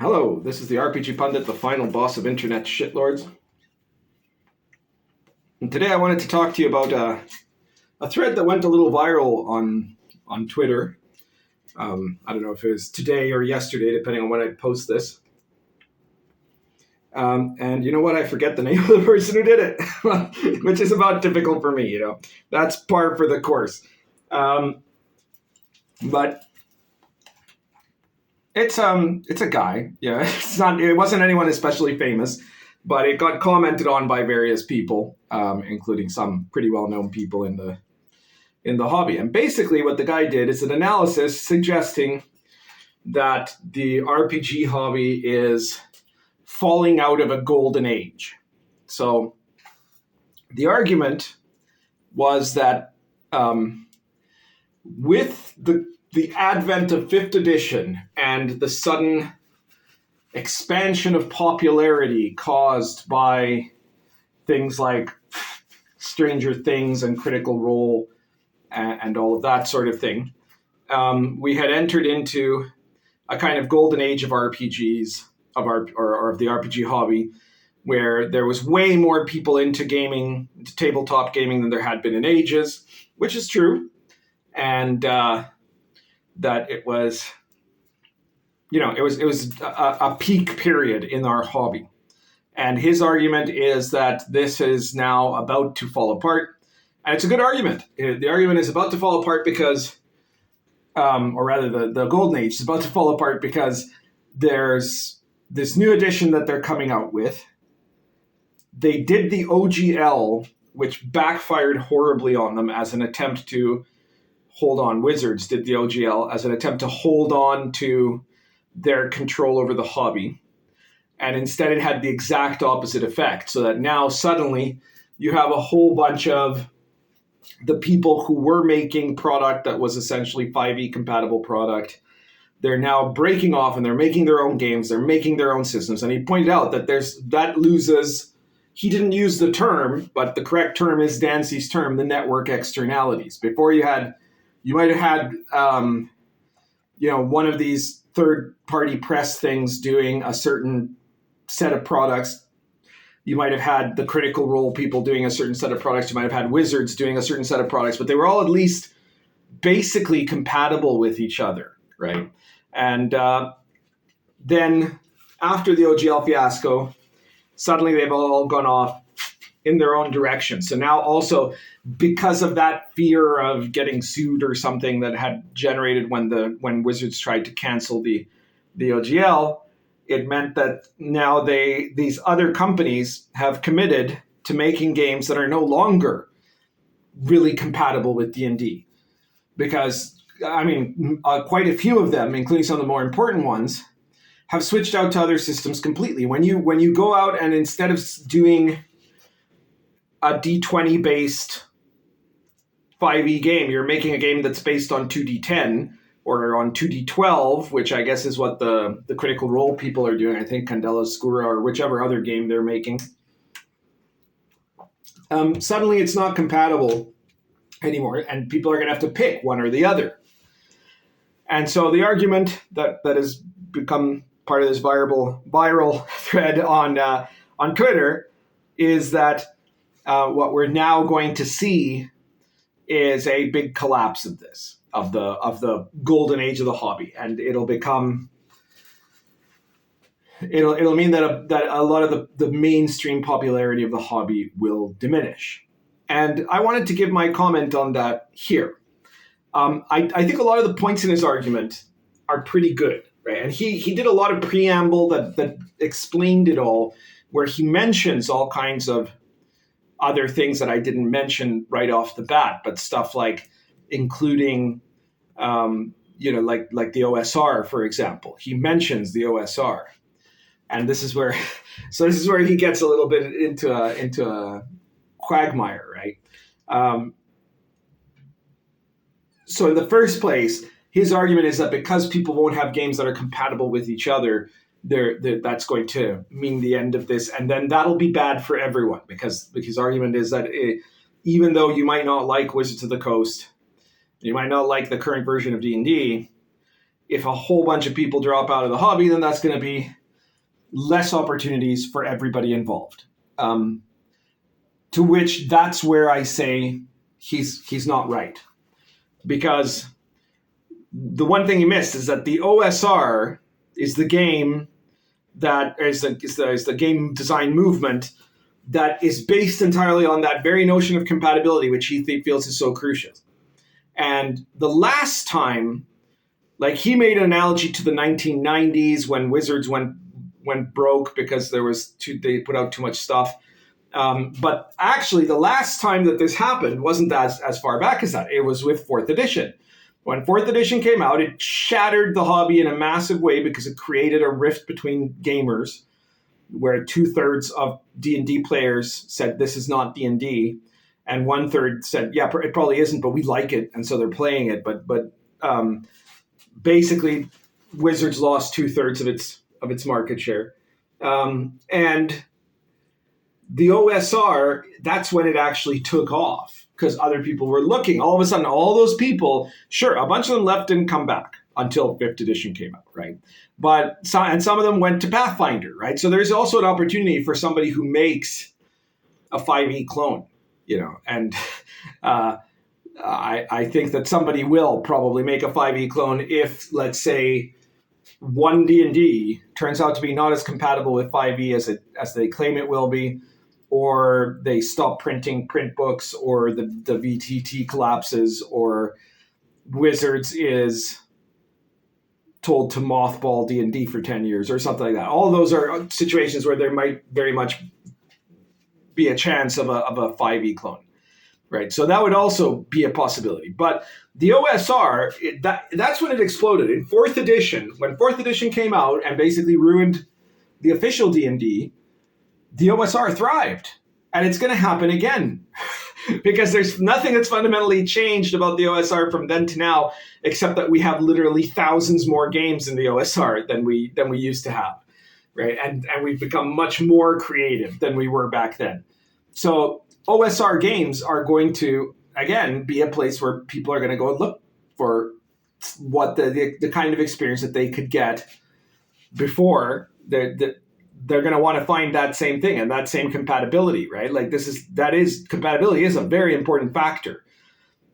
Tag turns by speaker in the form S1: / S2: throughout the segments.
S1: Hello, this is the RPG Pundit, the final boss of internet shitlords. And today I wanted to talk to you about a thread that went a little viral on Twitter. I don't know if it was today or yesterday, depending on when I post this. And you know what? I forget the name of the person who did it, which is about typical for me, That's par for the course. But it's a guy. Yeah, it wasn't anyone especially famous, but it got commented on by various people, including some pretty well-known people in the hobby. And basically what the guy did is an analysis suggesting that the RPG hobby is falling out of a golden age. So the argument was that with the advent of 5th edition and the sudden expansion of popularity caused by things like Stranger Things and Critical Role and all of that sort of thing, we had entered into a kind of golden age of RPGs, of the RPG hobby, where there was way more people into gaming, into tabletop gaming, than there had been in ages, which is true. And that it was, it was a peak period in our hobby. And his argument is that this is now about to fall apart. And it's a good argument. The argument is about to fall apart because, or rather the golden age is about to fall apart because there's this new edition that they're coming out with. They did the OGL, which backfired horribly on them as an attempt to hold on. Wizards did the OGL as an attempt to hold on to their control over the hobby. And instead it had the exact opposite effect, so that now suddenly you have a whole bunch of the people who were making product that was essentially 5e compatible product. They're now breaking off and they're making their own games. They're making their own systems. And he pointed out that that loses, he didn't use the term, but the correct term is Dancy's term, the network externalities. Before you might have had, one of these third-party press things doing a certain set of products. You might have had the Critical Role people doing a certain set of products. You might have had Wizards doing a certain set of products, but they were all at least basically compatible with each other, right? And then after the OGL fiasco, suddenly they've all gone off in their own direction. So now also, because of that fear of getting sued or something that had generated when Wizards tried to cancel the OGL, it meant that now these other companies have committed to making games that are no longer really compatible with D&D. Because, quite a few of them, including some of the more important ones, have switched out to other systems completely. When you go out and instead of doing a D20 based 5e game, you're making a game that's based on 2D10 or on 2D12, which I guess is what the Critical Role people are doing. I think Candela Scura or whichever other game they're making. Suddenly it's not compatible anymore, and people are going to have to pick one or the other. And so the argument that has become part of this viral thread on Twitter is that what we're now going to see is a big collapse of this, of the golden age of the hobby, and it'll mean that a lot of the mainstream popularity of the hobby will diminish. And I wanted to give my comment on that here. I think a lot of the points in his argument are pretty good, right? And he did a lot of preamble that explained it all, where he mentions all kinds of other things that I didn't mention right off the bat, but stuff like including, like the OSR, for example. He mentions the OSR, and this is where he gets a little bit into a quagmire, right? So in the first place, his argument is that because people won't have games that are compatible with each other, that's going to mean the end of this, and then that'll be bad for everyone, because his argument is that even though you might not like Wizards of the Coast, you might not like the current version of D&D, if a whole bunch of people drop out of the hobby, then that's going to be less opportunities for everybody involved. To which that's where I say he's not right. Because the one thing he missed is that the OSR is the game that is the game design movement that is based entirely on that very notion of compatibility, which he feels is so crucial. And the last time, like, he made an analogy to the 1990s when Wizards went broke because they put out too much stuff. But actually, the last time that this happened wasn't as far back as that. It was with 4th edition. When 4th edition came out, it shattered the hobby in a massive way because it created a rift between gamers, where 2/3 of D&D players said this is not D&D, and 1/3 said, yeah, it probably isn't, but we like it, and so they're playing it. But basically, Wizards lost 2/3 of its market share, and the OSR, that's when it actually took off, because other people were looking. All of a sudden, all those people, sure, a bunch of them left and come back until 5th edition came out, right? But some of them went to Pathfinder, right? So there's also an opportunity for somebody who makes a 5e clone, and I think that somebody will probably make a 5e clone if, let's say, OneDnD turns out to be not as compatible with 5e as they claim it will be, or they stop printing print books, or the VTT collapses, or Wizards is told to mothball D&D for 10 years or something like that. All those are situations where there might very much be a chance of a 5e clone, right? So that would also be a possibility. But the OSR, that's when it exploded. In 4th edition, when 4th edition came out and basically ruined the official D&D, the OSR thrived. And it's going to happen again. Because there's nothing that's fundamentally changed about the OSR from then to now, except that we have literally thousands more games in the OSR than we used to have, right? And we've become much more creative than we were back then. So OSR games are going to, again, be a place where people are going to go and look for what the kind of experience that they could get before they're going to want to find that same thing and that same compatibility, right? Like compatibility is a very important factor,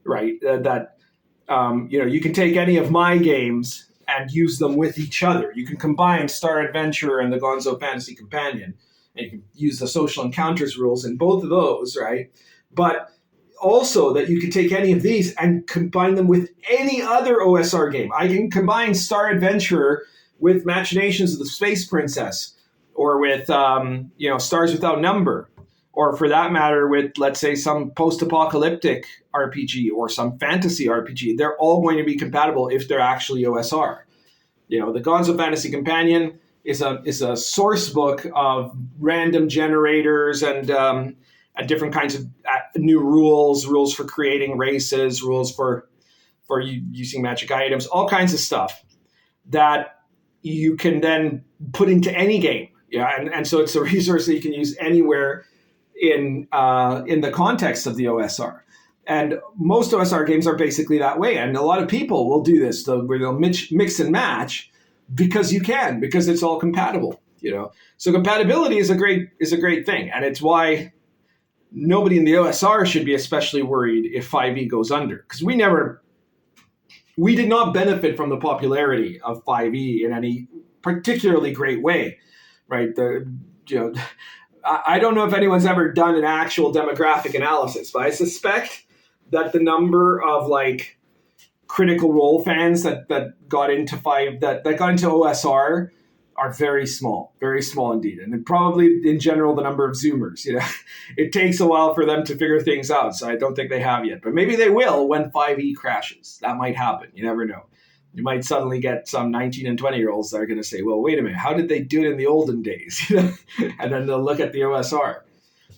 S1: right? You can take any of my games and use them with each other. You can combine Star Adventurer and the Gonzo Fantasy Companion, and you can use the social encounters rules in both of those, right? But also that you can take any of these and combine them with any other OSR game. I can combine Star Adventurer with Machinations of the Space Princess, or with Stars Without Number, or for that matter with, let's say, some post-apocalyptic RPG or some fantasy RPG. They're all going to be compatible if they're actually OSR. The Gonzo Fantasy Companion is a source book of random generators and different kinds of new rules for creating races, rules for using magic items, all kinds of stuff that you can then put into any game. Yeah, and so it's a resource that you can use anywhere in the context of the OSR. And most OSR games are basically that way. And a lot of people will do this, where they'll mix and match because it's all compatible. So compatibility is a great thing, and it's why nobody in the OSR should be especially worried if 5e goes under, because we did not benefit from the popularity of 5e in any particularly great way. Right. I don't know if anyone's ever done an actual demographic analysis, but I suspect that the number of Critical Role fans that got into that got into OSR are very small indeed. And probably in general, the number of Zoomers, it takes a while for them to figure things out. So I don't think they have yet, but maybe they will when 5e crashes. That might happen. You never know. You might suddenly get some 19 and 20-year-olds that are going to say, well, wait a minute, how did they do it in the olden days? And then they'll look at the OSR.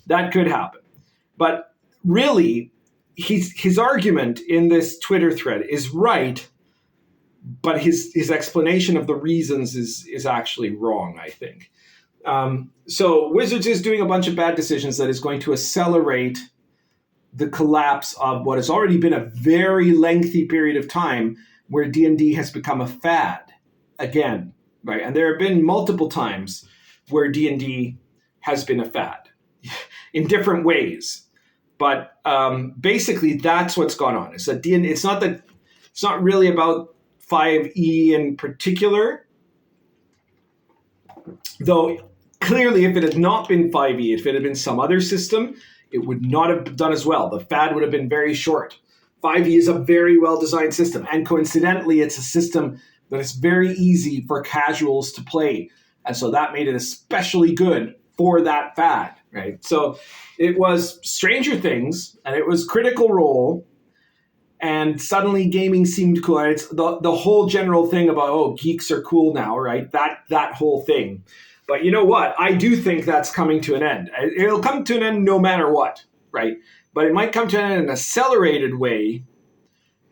S1: That could happen. But really, his argument in this Twitter thread is right, but his explanation of the reasons is actually wrong, I think. So Wizards is doing a bunch of bad decisions that is going to accelerate the collapse of what has already been a very lengthy period of time where D&D has become a fad again, right? And there have been multiple times where D&D has been a fad in different ways. But basically, that's what's gone on. It's that it's not really about 5e in particular, though clearly if it had not been 5e, if it had been some other system, it would not have done as well. The fad would have been very short. 5e is a very well-designed system, and coincidentally, it's a system that is very easy for casuals to play. And so that made it especially good for that fad, right? So it was Stranger Things, and it was Critical Role, and suddenly gaming seemed cool. And it's the whole general thing about, oh, geeks are cool now, right? That whole thing. But you know what? I do think that's coming to an end. It'll come to an end no matter what, right? But it might come to an end in an accelerated way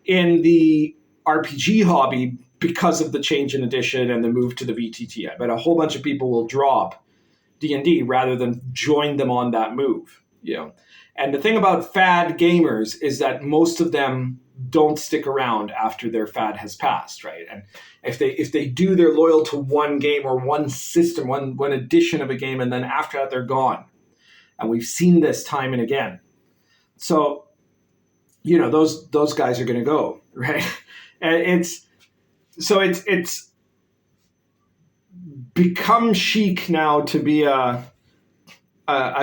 S1: in the RPG hobby because of the change in edition and the move to the VTT. I bet a whole bunch of people will drop D&D rather than join them on that move, you know. And the thing about fad gamers is that most of them don't stick around after their fad has passed, right? And if they do, they're loyal to one game or one system, one edition of a game, and then after that they're gone. And we've seen this time and again. So, you know, those guys are going to go, right? And it's become chic now to be a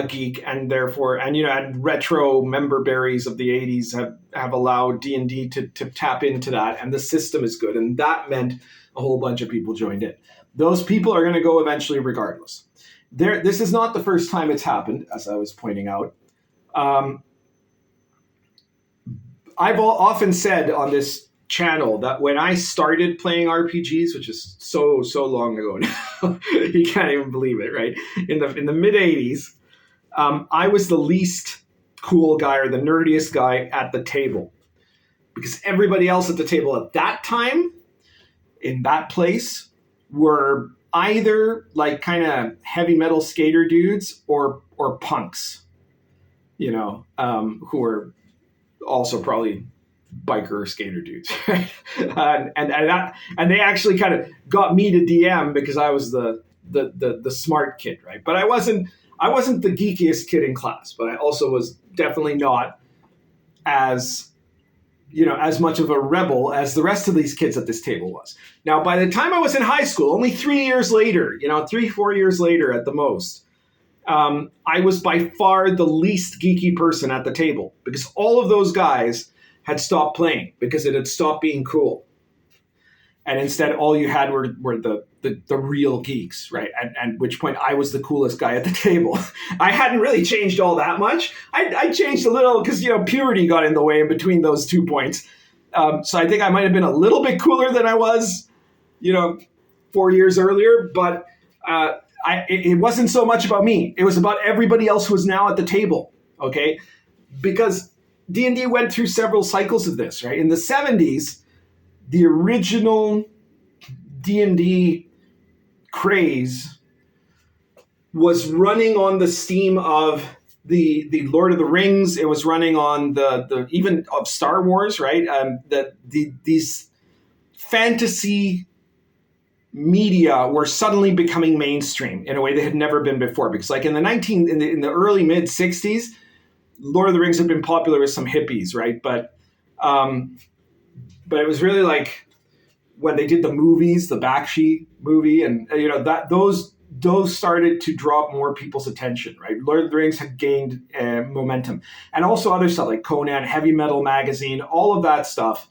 S1: geek, and therefore, and you know, and retro member berries of the 80s have allowed D&D to tap into that, and the system is good, and that meant a whole bunch of people joined in. Those people are going to go eventually regardless. This is not the first time it's happened, as I was pointing out. I've often said on this channel that when I started playing RPGs, which is so long ago now, you can't even believe it, right? In the mid 80s, I was the least cool guy or the nerdiest guy at the table, because everybody else at the table at that time in that place were either like kind of heavy metal skater dudes or punks, you know, who were also probably biker or skater dudes, right? and they actually kind of got me to DM because I was the smart kid, right? But I wasn't the geekiest kid in class, but I also was definitely not as, you know, as much of a rebel as the rest of these kids at this table was. Now, by the time I was in high school, only 3 years later, you know, 3-4 years later at the most, I was by far the least geeky person at the table, because all of those guys had stopped playing because it had stopped being cool. And instead, all you had were the real geeks, right? And at which point I was the coolest guy at the table. I hadn't really changed all that much. I changed a little because, you know, puberty got in the way in between those 2 points. So I think I might have been a little bit cooler than I was, you know, 4 years earlier. But it wasn't so much about me. It was about everybody else who was now at the table, okay? Because D&D went through several cycles of this, right? In the 70s, the original D&D craze was running on the steam of the Lord of the Rings. It was running on the even of Star Wars, right? These fantasy media were suddenly becoming mainstream in a way they had never been before. Because like in the early mid 60s, Lord of the Rings had been popular with some hippies, right? But it was really like when they did the movies, the Bakshi movie, and you know that those started to draw more people's attention, right? Lord of the Rings had gained momentum, and also other stuff like Conan, Heavy Metal Magazine, all of that stuff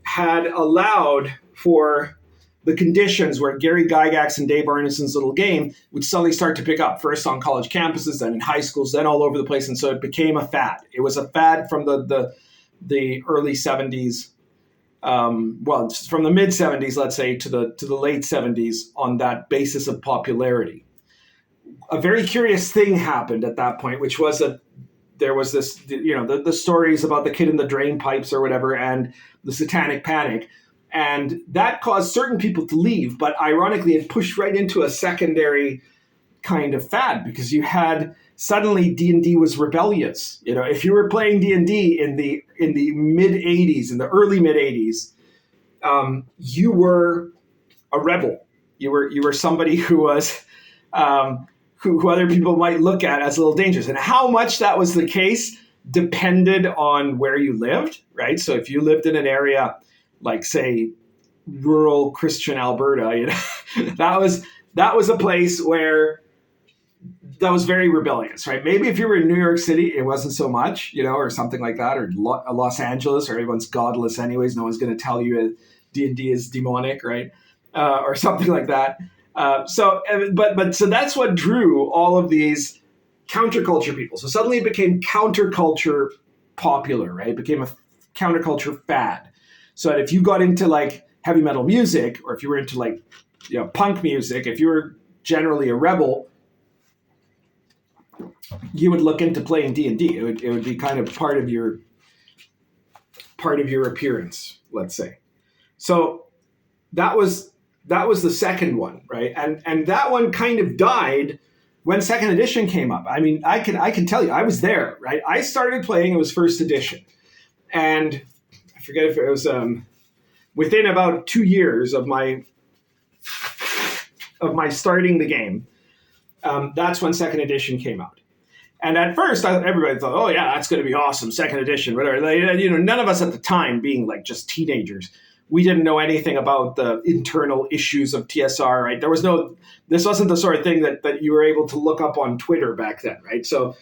S1: had allowed for the conditions where Gary Gygax and Dave Arneson's little game would suddenly start to pick up, first on college campuses, then in high schools, then all over the place. And so it became a fad. It was a fad from the early 70s, from the mid 70s, let's say, to the late 70s on that basis of popularity. A very curious thing happened at that point, which was that there was this, you know, the stories about the kid in the drain pipes or whatever, and the satanic panic. And that caused certain people to leave, but ironically, it pushed right into a secondary kind of fad, because you had suddenly D&D was rebellious. You know, if you were playing D&D in the mid 80s, in the early mid 80s, you were a rebel. You were somebody who was who other people might look at as a little dangerous. And how much that was the case depended on where you lived, right? So if you lived in an area like, say, rural Christian Alberta, you know, that was a place where that was very rebellious, right? Maybe if you were in New York City, it wasn't so much, you know, or something like that, or Los Angeles, or everyone's godless anyways. No one's going to tell you D&D is demonic, right? Or something like that. So that's what drew all of these counterculture people. So suddenly it became counterculture popular, right? It became a counterculture fad. So that if you got into like heavy metal music, or if you were into like, you know, punk music, if you were generally a rebel, you would look into playing D&D. It would be kind of part of your appearance, let's say. So that was the second one, right? And that one kind of died when second edition came up. I mean, I can tell you, I was there, right? I started playing, it was first edition. And I forget if it was within about 2 years of my starting the game, that's when second edition came out. And at first, everybody thought, oh yeah, that's going to be awesome, second edition, whatever. You know, none of us at the time, being like just teenagers, we didn't know anything about the internal issues of TSR, right? This wasn't the sort of thing that you were able to look up on Twitter back then, right? So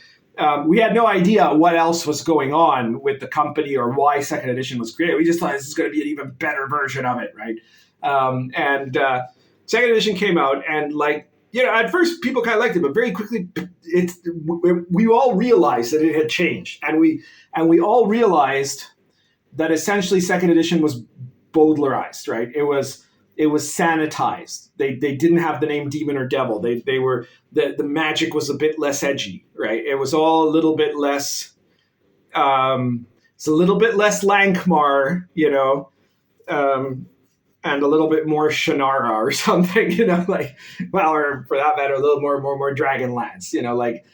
S1: we had no idea what else was going on with the company or why second edition was created. We just thought this is going to be an even better version of it, right? Second edition came out, and like, you know, at first people kind of liked it, but very quickly we all realized that it had changed, and we all realized that essentially second edition was Bowdlerized, right? It was sanitized. They didn't have the name demon or devil. They were the magic was a bit less edgy, right? It was all a little bit less. It's a little bit less Lankmar, you know. And a little bit more Shannara or something, you know, like, well, or for that matter, a little more Dragonlance, you know, like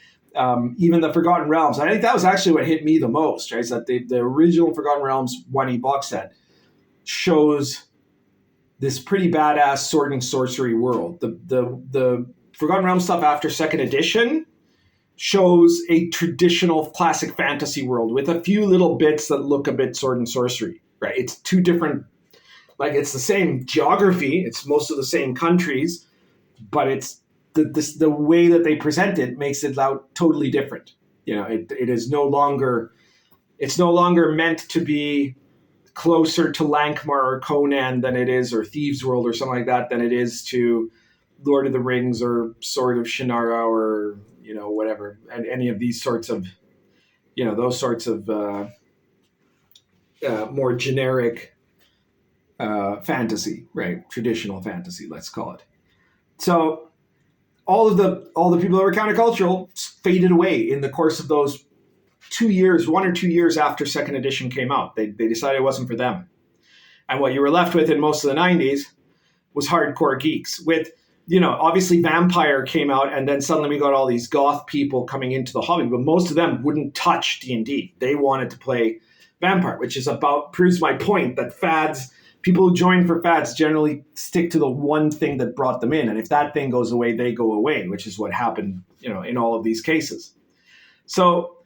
S1: even the Forgotten Realms. I think that was actually what hit me the most, right? Is that the original Forgotten Realms 1E box set shows this pretty badass sword and sorcery world. The Forgotten Realms stuff after second edition shows a traditional classic fantasy world with a few little bits that look a bit sword and sorcery, right? It's two different. Like, it's the same geography, it's most of the same countries, but it's the way that they present it makes it out totally different. You know, it is no longer meant to be closer to Lankmar or Conan than it is, or Thieves' World or something like that, than it is to Lord of the Rings or Sword of Shannara or, you know, whatever, and any of these sorts of, you know, those sorts of more generic fantasy, right? Traditional fantasy, let's call it. So all the people that were countercultural faded away in the course of those 2 years, 1 or 2 years after second edition came out. They decided it wasn't for them. And what you were left with in most of the 90s was hardcore geeks with, you know, obviously Vampire came out, and then suddenly we got all these goth people coming into the hobby, but most of them wouldn't touch D&D. They wanted to play Vampire, which proves my point that people who join for fads generally stick to the one thing that brought them in. And if that thing goes away, they go away, which is what happened, you know, in all of these cases. So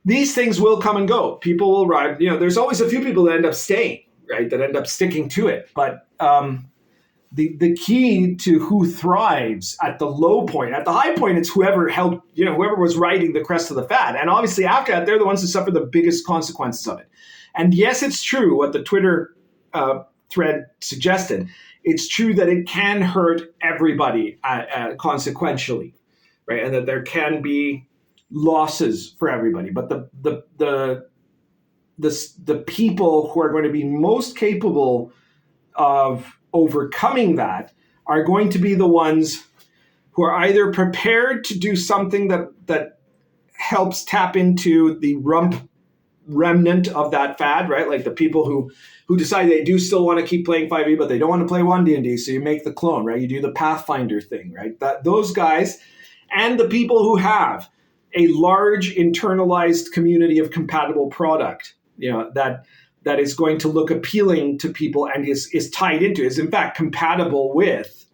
S1: these things will come and go. People will ride, you know, there's always a few people that end up staying, right? That end up sticking to it. But the key to who thrives at the low point, at the high point, it's whoever was riding the crest of the fad. And obviously after that, they're the ones who suffer the biggest consequences of it. And yes, it's true what the Twitter thread suggested. It's true that it can hurt everybody consequentially, right? And that there can be losses for everybody. But the people who are going to be most capable of overcoming that are going to be the ones who are either prepared to do something that helps tap into the remnant of that fad, right? Like the people who decide they do still want to keep playing 5e, but they don't want to play OneDnD, so you make the clone, right? You do the Pathfinder thing, right? Those guys, and the people who have a large internalized community of compatible product, you know, that that is going to look appealing to people and is tied into, is in fact compatible with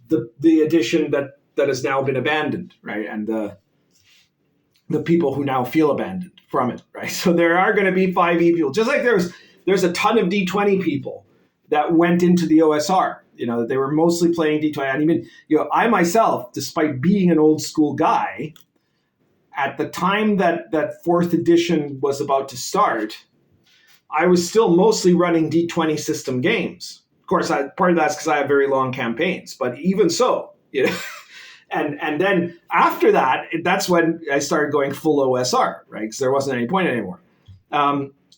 S1: the edition that has now been abandoned, right? And the people who now feel abandoned from it, right? So there are going to be 5e people, just like there's a ton of D20 people that went into the OSR. They were mostly playing D20. And even, I myself, despite being an old school guy, at the time that 4th edition was about to start, I was still mostly running D20 system games. Of course, part of that's because I have very long campaigns, but even so, and then after that, that's when I started going full OSR, right? Because there wasn't any point anymore.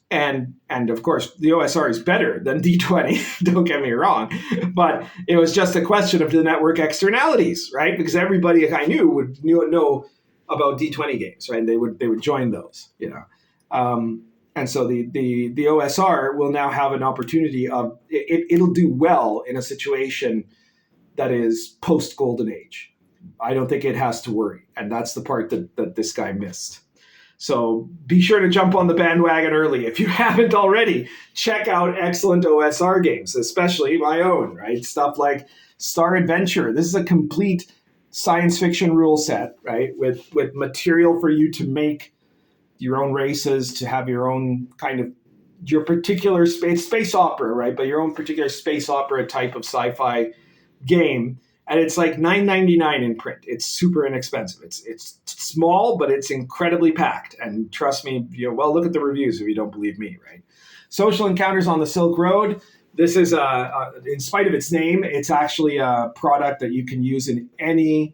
S1: And of course, the OSR is better than D20, don't get me wrong, but it was just a question of the network externalities, right? Because everybody I knew would know about D20 games, right? And they would join those, and so the OSR will now have an opportunity of, it'll do well in a situation that is post-Golden Age. I don't think it has to worry. And that's the part that this guy missed. So be sure to jump on the bandwagon early. If you haven't already, check out excellent OSR games, especially my own, right? Stuff like Star Adventure. This is a complete science fiction rule set, right? With material for you to make your own races, to have your own kind of, your particular space opera, right? But your own particular space opera type of sci-fi game. And it's like $9.99 in print. It's super inexpensive. It's small, but it's incredibly packed. And trust me, look at the reviews if you don't believe me, right? Social Encounters on the Silk Road. This is, in spite of its name, it's actually a product that you can use in any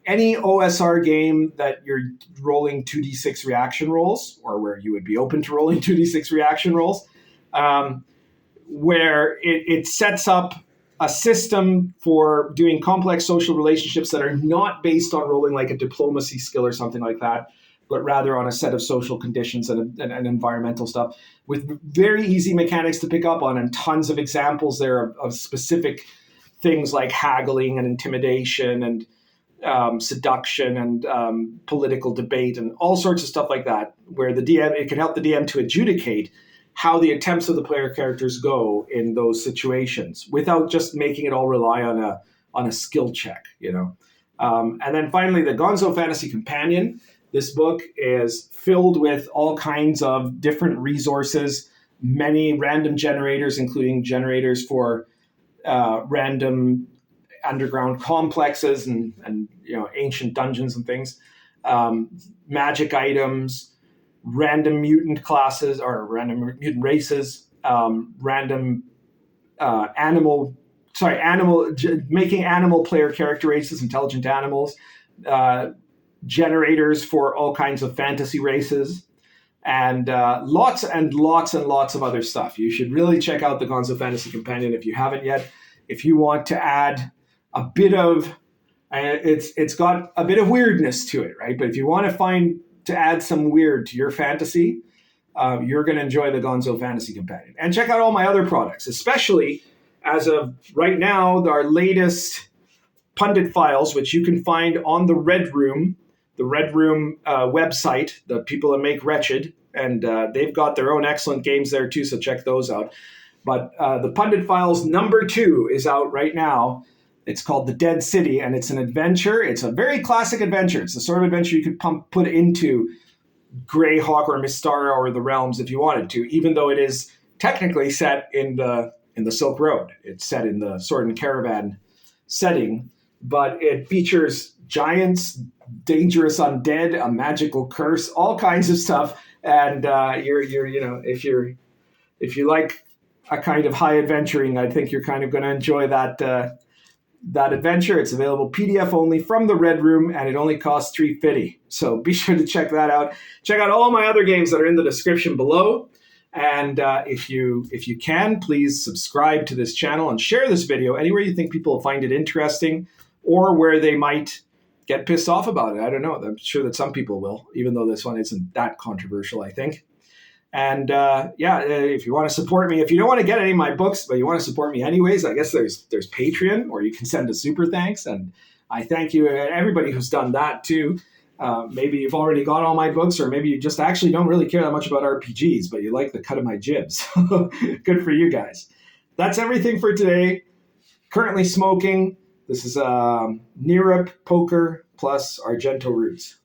S1: OSR game that you're rolling 2d6 reaction rolls, or where you would be open to rolling 2d6 reaction rolls, where it sets up a system for doing complex social relationships that are not based on rolling like a diplomacy skill or something like that, but rather on a set of social conditions and environmental stuff, with very easy mechanics to pick up on and tons of examples there of specific things like haggling and intimidation and seduction and political debate and all sorts of stuff like that, where it can help the DM to adjudicate how the attempts of the player characters go in those situations without just making it all rely on a skill check, And then finally, the Gonzo Fantasy Companion. This book is filled with all kinds of different resources, many random generators, including generators for random underground complexes and ancient dungeons and things, magic emations, random mutant classes or random mutant races, making animal player character races, intelligent animals, generators for all kinds of fantasy races, and lots and lots and lots of other stuff. You should really check out the Gonzo Fantasy Companion if you haven't yet. If you want to add a bit of, it's got a bit of weirdness to it, right? But if you want to add some weird to your fantasy, you're going to enjoy the Gonzo Fantasy Companion. And check out all my other products, especially as of right now, our latest Pundit Files, which you can find on the Red Room website, the people that make Wretched, and they've got their own excellent games there too, so check those out. But the Pundit Files #2 is out right now. It's called The Dead City, and it's an adventure. It's a very classic adventure. It's the sort of adventure you could put into Greyhawk or Mystara or the Realms if you wanted to, even though it is technically set in the Silk Road. It's set in the Sword and Caravan setting, but it features giants, dangerous undead, a magical curse, all kinds of stuff. And if you like a kind of high adventuring, I think you're kind of going to enjoy that adventure. It's available PDF only from the Red Room, and it only costs $3.50. So be sure to check that out. Check out all my other games that are in the description below. And if you can, please subscribe to this channel and share this video anywhere you think people will find it interesting or where they might get pissed off about it. I don't know. I'm sure that some people will, even though this one isn't that controversial, I think. And if you want to support me, if you don't want to get any of my books, but you want to support me anyways, I guess there's Patreon, or you can send a super thanks. And I thank you, everybody who's done that too. Maybe you've already got all my books, or maybe you just actually don't really care that much about RPGs, but you like the cut of my jibs. Good for you guys. That's everything for today. Currently smoking. This is Nerup Poker plus Argento Roots.